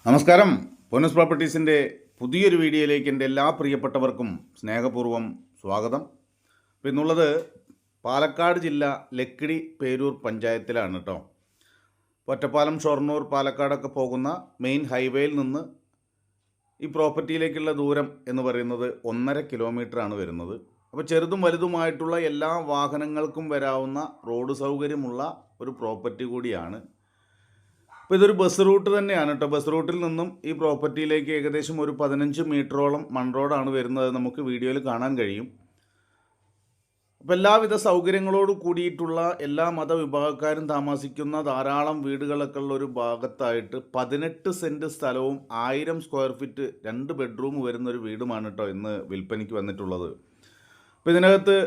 നമസ്കാരം. പൊന്നൂസ് പ്രോപ്പർട്ടീസിൻ്റെ പുതിയൊരു വീഡിയോയിലേക്ക് എൻ്റെ എല്ലാ പ്രിയപ്പെട്ടവർക്കും സ്നേഹപൂർവ്വം സ്വാഗതം. അപ്പോൾ ഇന്നുള്ളത് പാലക്കാട് ജില്ല ലക്കിടി പേരൂർ പഞ്ചായത്തിലാണ് കേട്ടോ. ഒറ്റപ്പാലം, ഷൊർണൂർ, പാലക്കാടൊക്കെ പോകുന്ന മെയിൻ ഹൈവേയിൽ നിന്ന് ഈ പ്രോപ്പർട്ടിയിലേക്കുള്ള ദൂരം എന്ന് പറയുന്നത് 1.5 കിലോമീറ്ററാണ് വരുന്നത്. അപ്പോൾ ചെറുതും വലുതുമായിട്ടുള്ള എല്ലാ വാഹനങ്ങൾക്കും വരാവുന്ന റോഡ് സൗകര്യമുള്ള ഒരു പ്രോപ്പർട്ടി കൂടിയാണ്. അപ്പോൾ ഇതൊരു ബസ് റൂട്ട് തന്നെയാണ് കേട്ടോ. ബസ് റൂട്ടിൽ നിന്നും ഈ പ്രോപ്പർട്ടിയിലേക്ക് ഏകദേശം ഒരു 15 മീറ്ററോളം മൺ റോഡാണ് വരുന്നത്. നമുക്ക് വീഡിയോയിൽ കാണാൻ കഴിയും. അപ്പോൾ എല്ലാവിധ സൗകര്യങ്ങളോട് കൂടിയിട്ടുള്ള എല്ലാ മതവിഭാഗക്കാരും താമസിക്കുന്ന ധാരാളം വീടുകളൊക്കെ ഉള്ള ഒരു ഭാഗത്തായിട്ട് 18 സെൻറ്റ് സ്ഥലവും 1000 സ്ക്വയർ ഫീറ്റ് 2 ബെഡ്റൂം വരുന്നൊരു വീടുമാണ് കേട്ടോ ഇന്ന് വിൽപ്പനയ്ക്ക് വന്നിട്ടുള്ളത്. അപ്പോൾ ഇതിനകത്ത്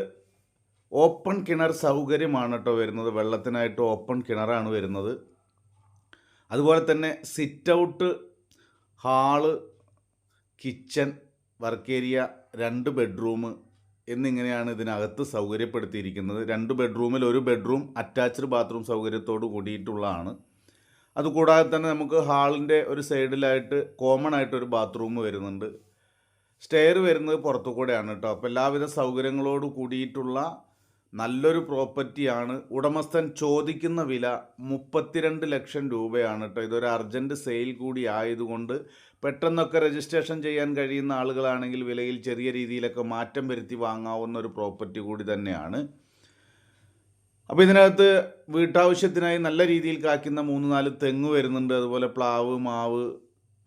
ഓപ്പൺ കിണർ സൗകര്യമാണ് കേട്ടോ വരുന്നത്. വെള്ളത്തിനായിട്ട് ഓപ്പൺ കിണറാണ് വരുന്നത്. അതുപോലെ തന്നെ sit out, hall, kitchen, work area, 2 bedroom എന്നിങ്ങനെയാണ് ഇതിനകത്ത് സൗകര്യപ്പെടുത്തിയിരിക്കുന്നത്. 2 ബെഡ്റൂമിൽ 1 ബെഡ്റൂം അറ്റാച്ച്ഡ് ബാത്റൂം സൗകര്യത്തോട് കൂടിയിട്ടുള്ളതാണ്. അതുകൂടാതെ തന്നെ നമുക്ക് ഹാളിൻ്റെ ഒരു സൈഡിലായിട്ട് കോമൺ ആയിട്ടൊരു ബാത്റൂം വരുന്നുണ്ട്. സ്റ്റെയർ വരുന്നത് പുറത്തു കൂടെയാണ് കേട്ടോ. അപ്പോൾ എല്ലാവിധ സൗകര്യങ്ങളോട് കൂടിയിട്ടുള്ള നല്ലൊരു പ്രോപ്പർട്ടിയാണ്. ഉടമസ്ഥൻ ചോദിക്കുന്ന വില 32 ലക്ഷം രൂപയാണ് കേട്ടോ. ഇതൊരു അർജൻറ്റ് സെയിൽ കൂടി ആയതുകൊണ്ട് പെട്ടെന്നൊക്കെ രജിസ്ട്രേഷൻ ചെയ്യാൻ കഴിയുന്ന ആളുകളാണെങ്കിൽ വിലയിൽ ചെറിയ രീതിയിലൊക്കെ മാറ്റം വരുത്തി വാങ്ങാവുന്ന ഒരു പ്രോപ്പർട്ടി കൂടി തന്നെയാണ്. അപ്പോൾ ഇതിനകത്ത് വീട്ടാവശ്യത്തിനായി നല്ല രീതിയിൽ കായ്ക്കുന്ന 3-4 തെങ്ങ് വരുന്നുണ്ട്. അതുപോലെ പ്ലാവ്, മാവ്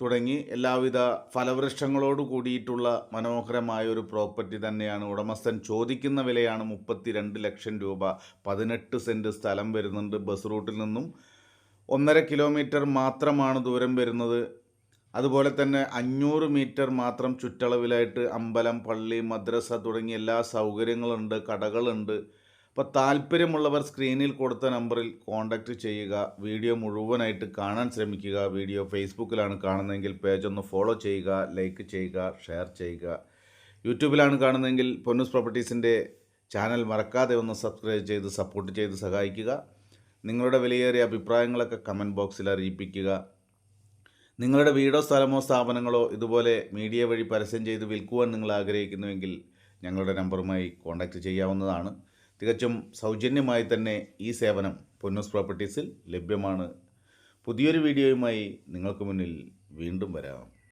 തുടങ്ങി എല്ലാവിധ ഫലവൃക്ഷങ്ങളോട് കൂടിയിട്ടുള്ള മനോഹരമായ ഒരു പ്രോപ്പർട്ടി തന്നെയാണ്. ഉടമസ്ഥൻ ചോദിക്കുന്ന വിലയാണ് 32 ലക്ഷം രൂപ. 18 സെൻറ്റ് സ്ഥലം വരുന്നുണ്ട്. ബസ് റൂട്ടിൽ നിന്നും 1.5 കിലോമീറ്റർ മാത്രമാണ് ദൂരം വരുന്നത്. അതുപോലെ തന്നെ 500 മീറ്റർ മാത്രം ചുറ്റളവിലായിട്ട് അമ്പലം, പള്ളി, മദ്രസ തുടങ്ങിയ എല്ലാ സൗകര്യങ്ങളുണ്ട്, കടകളുണ്ട്. അപ്പോൾ താല്പര്യമുള്ളവർ സ്ക്രീനിൽ കൊടുത്ത നമ്പറിൽ കോൺടാക്റ്റ് ചെയ്യുക. വീഡിയോ മുഴുവനായിട്ട് കാണാൻ ശ്രമിക്കുക. വീഡിയോ ഫേസ്ബുക്കിലാണ് കാണുന്നതെങ്കിൽ പേജ് ഒന്ന് ഫോളോ ചെയ്യുക, ലൈക്ക് ചെയ്യുക, ഷെയർ ചെയ്യുക. യൂട്യൂബിലാണ് കാണുന്നതെങ്കിൽ പൊന്നൂസ് പ്രോപ്പർട്ടീസിൻ്റെ ചാനൽ മറക്കാതെ ഒന്ന് സബ്സ്ക്രൈബ് ചെയ്ത് സപ്പോർട്ട് ചെയ്ത് സഹായിക്കുക. നിങ്ങളുടെ വിലയേറിയ അഭിപ്രായങ്ങളൊക്കെ കമൻറ്റ് ബോക്സിൽ അറിയിപ്പിക്കുക. നിങ്ങളുടെ വീടോ സ്ഥലമോ സ്ഥാപനങ്ങളോ ഇതുപോലെ മീഡിയ വഴി പരസ്യം ചെയ്ത് വിൽക്കുവാൻ നിങ്ങൾ ആഗ്രഹിക്കുന്നുവെങ്കിൽ ഞങ്ങളുടെ നമ്പറുമായി കോൺടാക്റ്റ് ചെയ്യാവുന്നതാണ്. തികച്ചും സൗജന്യമായി തന്നെ ഈ സേവനം പൊന്നൂസ് പ്രോപ്പർട്ടീസിൽ ലഭ്യമാണ്. പുതിയൊരു വീഡിയോയുമായി നിങ്ങൾക്ക് മുന്നിൽ വീണ്ടും വരാം.